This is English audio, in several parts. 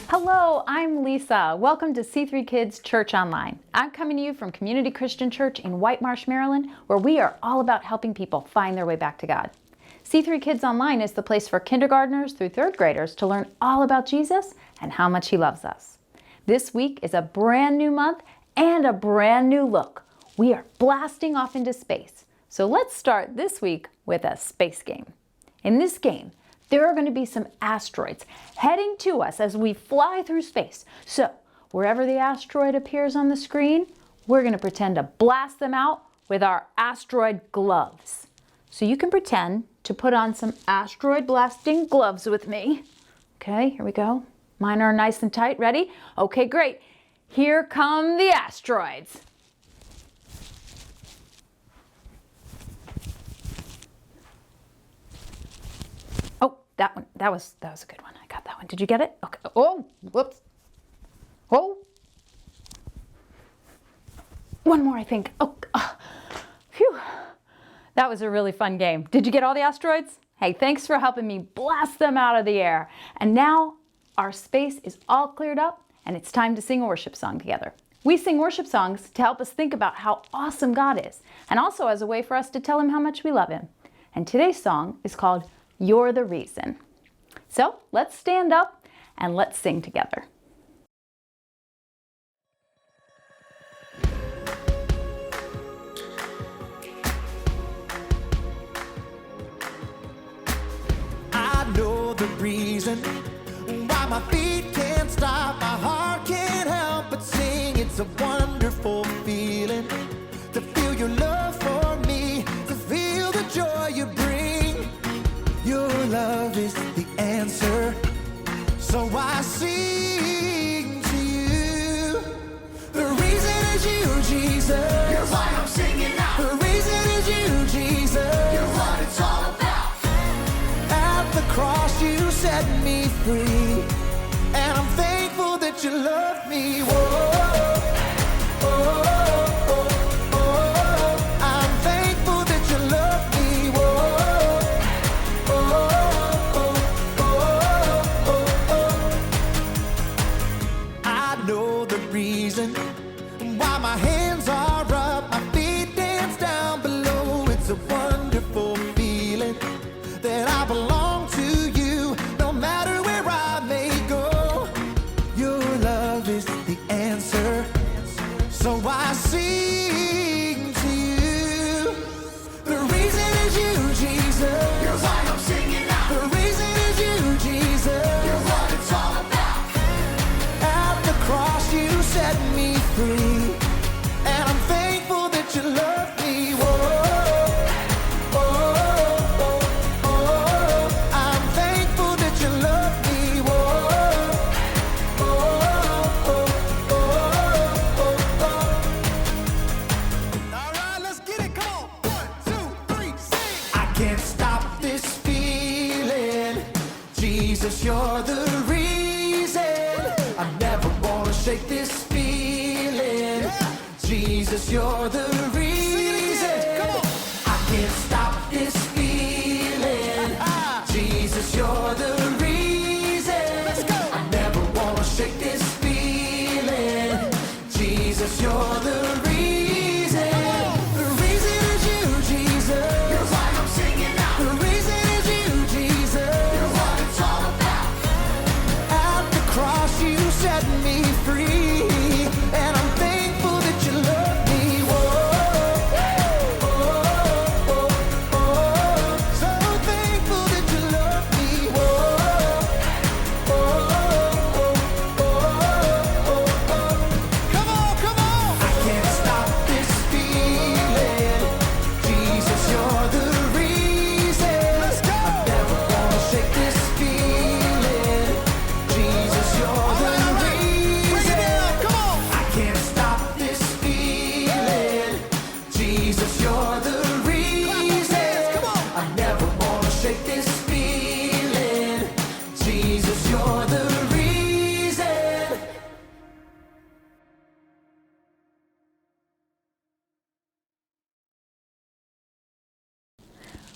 Hello, I'm Lisa. Welcome to C3 Kids Church Online. I'm coming to you from Community Christian Church in White Marsh, Maryland, where we are all about helping people find their way back to God. C3 Kids Online is the place for kindergartners through third graders to learn all about Jesus and how much He loves us. This week is a brand new month and a brand new look. We are blasting off into space. So let's start this week with a space game. In this game, there are going to be some asteroids heading to us as we fly through space. So wherever the asteroid appears on the screen, we're going to pretend to blast them out with our asteroid gloves. So you can pretend to put on some asteroid blasting gloves with me. Okay, here we go. Mine are nice and tight. Ready? Okay, great. Here come the asteroids. That was a good one. I got that one. Did you get it? Okay. Oh, whoops. Oh. One more, I think. Oh, phew. That was a really fun game. Did you get all the asteroids? Hey, thanks for helping me blast them out of the air. And now our space is all cleared up and it's time to sing a worship song together. We sing worship songs to help us think about how awesome God is, and also as a way for us to tell Him how much we love Him. And today's song is called You're the Reason. So let's stand up and let's sing together. I know the reason why my feet can't stop, my heart can't help but sing. It's a wonderful feeling to feel your love for me, to feel the joy you bring. Your love is the answer, so I sing to you. The reason is you, Jesus. You're why I'm singing now. The reason is you, Jesus. You're what it's all about. At the cross you set me free, and I'm thankful that you love me. Whoa. Reason why my hands are up, my feet dance down below. It's a wonderful feeling that I belong to you, no matter where I may go. Your love is the answer, so I sing to you. The reason is you, Jesus. You're why I'm singing now. The reason is you, Jesus. You're what it's all about. At the cross you set me free, and I'm thankful that you love me. I'm thankful that you love me. All right, let's get it. Come on. 1, 2, 3, sing. I can't stop this feeling. Jesus, you're the reason. I never wanna shake this feeling. Jesus, Jesus, you're the reason. Come on. I can't stop this feeling. Jesus, you're the reason. Let's go. I never wanna shake this feeling. Jesus, you're the reason. The reason is you, Jesus. You're why I'm singing now. The reason is you, Jesus. You're what it's all about. At the cross you set me free, and I'm thankful that you love me. Whoa, so thankful that you love me. Come on, come on. I can't stop this feeling. Jesus, you're the reason. Let's go. I never wanna shake this feeling. Jesus, you're the reason. Come on. I can't stop this feeling. Jesus, you're the reason. Come on. I never wanna shake this feeling. Jesus, you're the reason.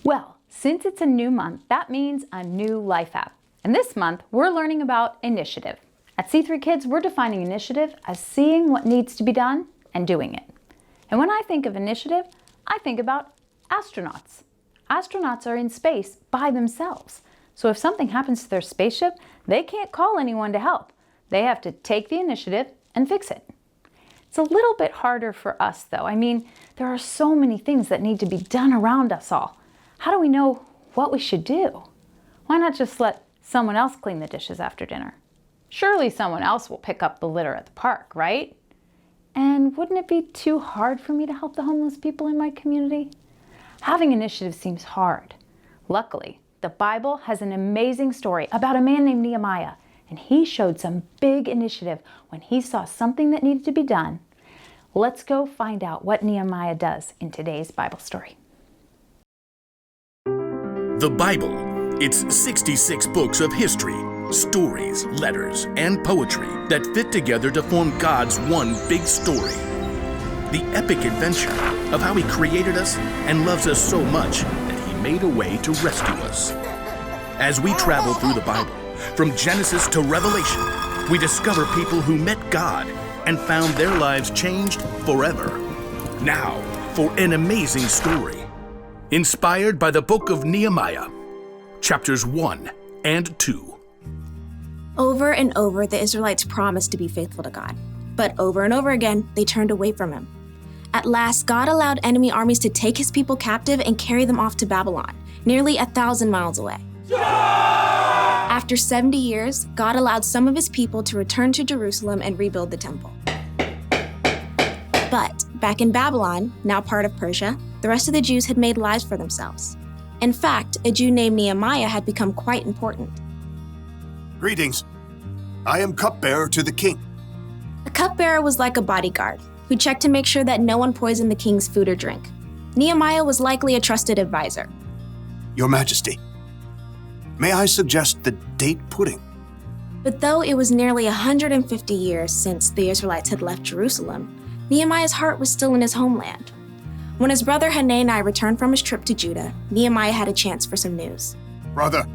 Well, since it's a new month, that means a new life app. And this month, we're learning about initiative. At C3 Kids, we're defining initiative as seeing what needs to be done and doing it. And when I think of initiative, I think about astronauts. Astronauts are in space by themselves. So if something happens to their spaceship, they can't call anyone to help. They have to take the initiative and fix it. It's a little bit harder for us, though. I mean, there are so many things that need to be done around us all. How do we know what we should do? Why not just let someone else clean the dishes after dinner? Surely someone else will pick up the litter at the park, right? And wouldn't it be too hard for me to help the homeless people in my community? Having initiative seems hard. Luckily, the Bible has an amazing story about a man named Nehemiah, and he showed some big initiative when he saw something that needed to be done. Let's go find out what Nehemiah does in today's Bible story. The Bible. It's 66 books of history, stories, letters, and poetry that fit together to form God's one big story. The epic adventure of how He created us and loves us so much that He made a way to rescue us. As we travel through the Bible, from Genesis to Revelation, we discover people who met God and found their lives changed forever. Now, for an amazing story. Inspired by the book of Nehemiah, chapters 1 and 2. Over and over, the Israelites promised to be faithful to God. But over and over again, they turned away from Him. At last, God allowed enemy armies to take His people captive and carry them off to Babylon, nearly 1,000 miles away. After 70 years, God allowed some of His people to return to Jerusalem and rebuild the temple. But back in Babylon, now part of Persia, the rest of the Jews had made lives for themselves. In fact, a Jew named Nehemiah had become quite important. Greetings. I am cupbearer to the king. A cupbearer was like a bodyguard who checked to make sure that no one poisoned the king's food or drink. Nehemiah was likely a trusted advisor. Your Majesty, may I suggest the date pudding? But though it was nearly 150 years since the Israelites had left Jerusalem, Nehemiah's heart was still in his homeland. When his brother Hanani returned from his trip to Judah, Nehemiah had a chance for some news. Brother,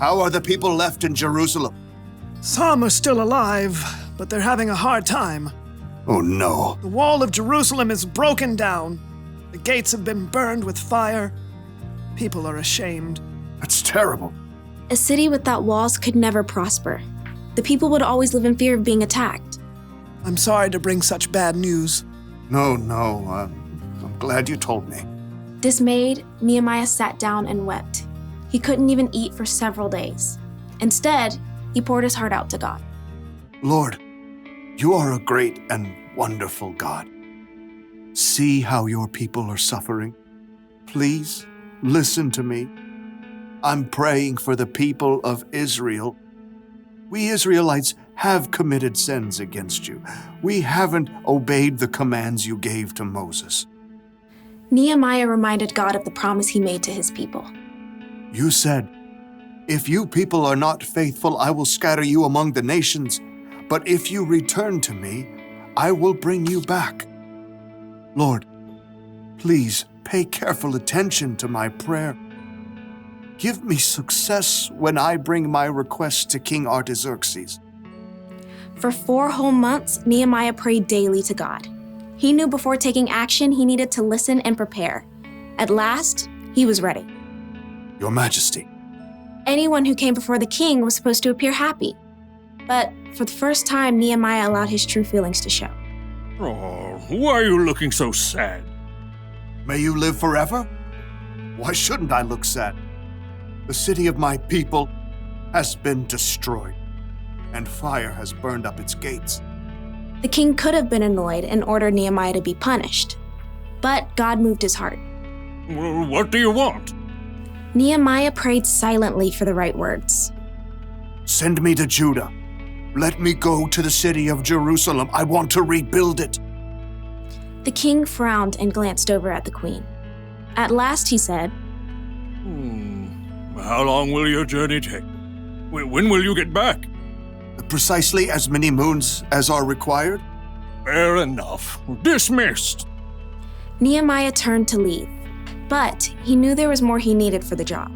how are the people left in Jerusalem? Some are still alive, but they're having a hard time. Oh no. The wall of Jerusalem is broken down. The gates have been burned with fire. People are ashamed. That's terrible. A city without walls could never prosper. The people would always live in fear of being attacked. I'm sorry to bring such bad news. No, I'm glad you told me. Dismayed, Nehemiah sat down and wept. He couldn't even eat for several days. Instead, he poured his heart out to God. Lord, you are a great and wonderful God. See how your people are suffering. Please listen to me. I'm praying for the people of Israel. We Israelites have committed sins against you. We haven't obeyed the commands you gave to Moses. Nehemiah reminded God of the promise he made to his people. You said, "If you people are not faithful, I will scatter you among the nations. But if you return to me, I will bring you back." Lord, please pay careful attention to my prayer. Give me success when I bring my request to King Artaxerxes. For 4 whole months, Nehemiah prayed daily to God. He knew before taking action, he needed to listen and prepare. At last, he was ready. Your Majesty, Anyone who came before the king was supposed to appear happy. But for the first time, Nehemiah allowed his true feelings to show. Oh, why are you looking so sad? may you live forever? Why shouldn't I look sad? The city of my people has been destroyed, and fire has burned up its gates. The king could have been annoyed and ordered Nehemiah to be punished. But God moved his heart. Well, what do you want? Nehemiah prayed silently for the right words. Send me to Judah. Let me go to the city of Jerusalem. I want to rebuild it. The king frowned and glanced over at the queen. At last he said, How long will your journey take? When will you get back? Precisely as many moons as are required. Fair enough. Dismissed. Nehemiah turned to leave, but he knew there was more he needed for the job.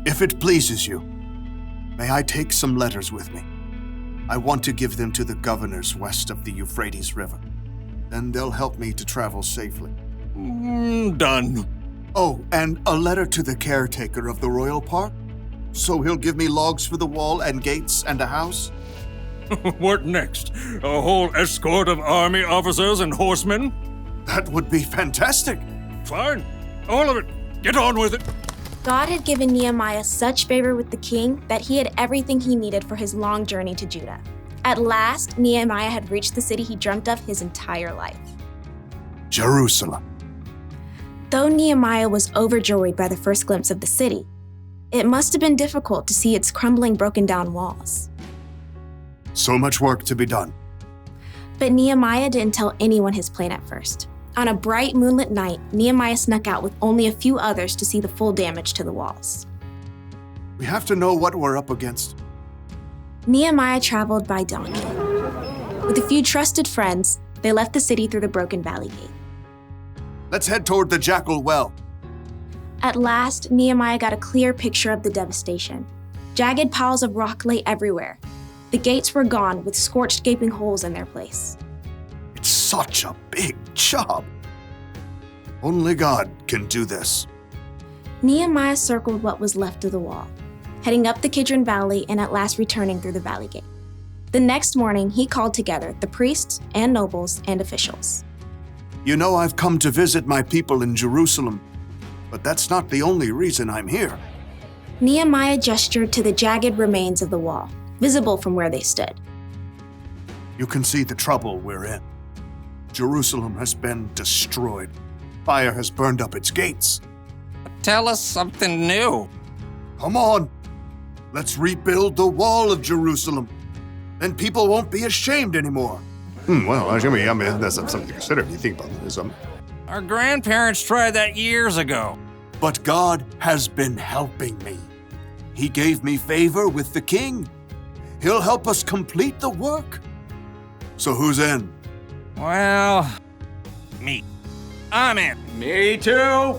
If it pleases you, may I take some letters with me? I want to give them to the governors west of the Euphrates River. Then they'll help me to travel safely. Done. Oh, and a letter to the caretaker of the royal park? So he'll give me logs for the wall and gates and a house? What next? A whole escort of army officers and horsemen? That would be fantastic. Fine. All of it. Get on with it. God had given Nehemiah such favor with the king that he had everything he needed for his long journey to Judah. At last, Nehemiah had reached the city he dreamt of his entire life. Jerusalem. Though Nehemiah was overjoyed by the first glimpse of the city, it must have been difficult to see its crumbling, broken down walls. So much work to be done. But Nehemiah didn't tell anyone his plan at first. On a bright moonlit night, Nehemiah snuck out with only a few others to see the full damage to the walls. We have to know what we're up against. Nehemiah traveled by donkey. With a few trusted friends, they left the city through the broken valley gate. Let's head toward the Jackal Well. At last, Nehemiah got a clear picture of the devastation. Jagged piles of rock lay everywhere. The gates were gone with scorched, gaping holes in their place. It's such a big job. Only God can do this. Nehemiah circled what was left of the wall, heading up the Kidron Valley and at last returning through the valley gate. The next morning, he called together the priests and nobles and officials. You know, I've come to visit my people in Jerusalem, but that's not the only reason I'm here. Nehemiah gestured to the jagged remains of the wall, visible from where they stood. You can see the trouble we're in. Jerusalem has been destroyed. Fire has burned up its gates. Tell us something new. Come on, let's rebuild the wall of Jerusalem. Then people won't be ashamed anymore. Well, I mean, that's something to consider if you think about it. Our grandparents tried that years ago. But God has been helping me. He gave me favor with the king. He'll help us complete the work. So who's in? Well, me. I'm in. Me too.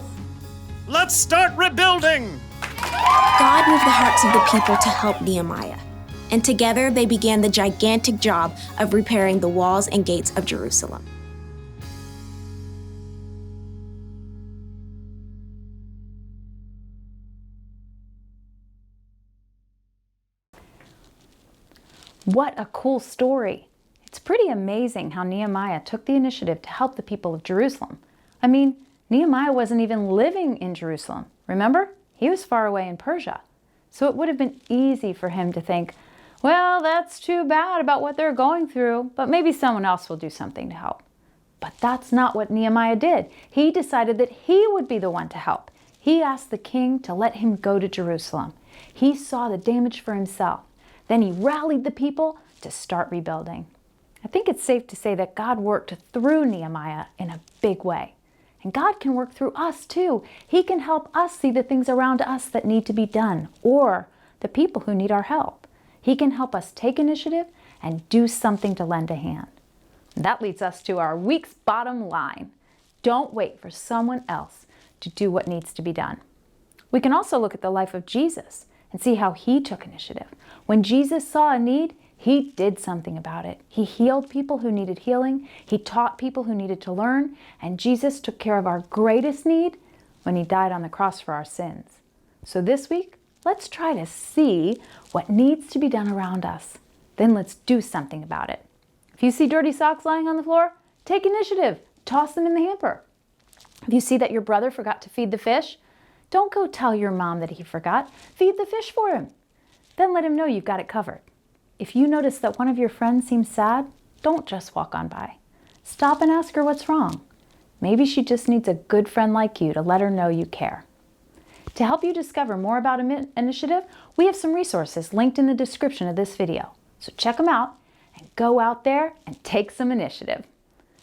Let's start rebuilding! God moved the hearts of the people to help Nehemiah, and together they began the gigantic job of repairing the walls and gates of Jerusalem. What a cool story. It's pretty amazing how Nehemiah took the initiative to help the people of Jerusalem. I mean, Nehemiah wasn't even living in Jerusalem. Remember? He was far away in Persia. So it would have been easy for him to think, well, that's too bad about what they're going through, but maybe someone else will do something to help. But that's not what Nehemiah did. He decided that he would be the one to help. He asked the king to let him go to Jerusalem. He saw the damage for himself. Then he rallied the people to start rebuilding. I think it's safe to say that God worked through Nehemiah in a big way. And God can work through us too. He can help us see the things around us that need to be done, or the people who need our help. He can help us take initiative and do something to lend a hand. That leads us to our week's bottom line. Don't wait for someone else to do what needs to be done. We can also look at the life of Jesus and see how he took initiative. When Jesus saw a need, he did something about it. He healed people who needed healing. He taught people who needed to learn. And Jesus took care of our greatest need when he died on the cross for our sins. So this week, let's try to see what needs to be done around us. Then let's do something about it. If you see dirty socks lying on the floor, take initiative. Toss them in the hamper. If you see that your brother forgot to feed the fish, don't go tell your mom that he forgot. Feed the fish for him. Then let him know you've got it covered. If you notice that one of your friends seems sad, don't just walk on by. Stop and ask her what's wrong. Maybe she just needs a good friend like you to let her know you care. To help you discover more about Initiative, we have some resources linked in the description of this video. So check them out and go out there and take some initiative.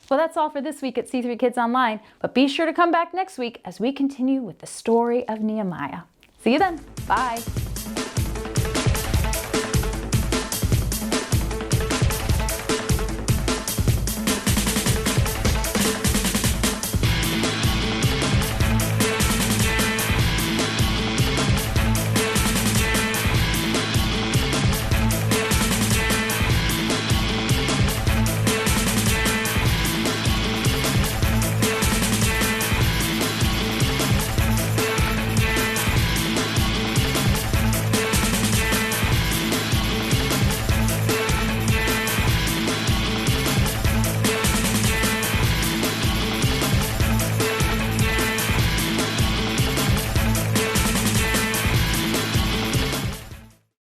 Well, that's all for this week at C3 Kids Online, but be sure to come back next week as we continue with the story of Nehemiah. See you then. Bye.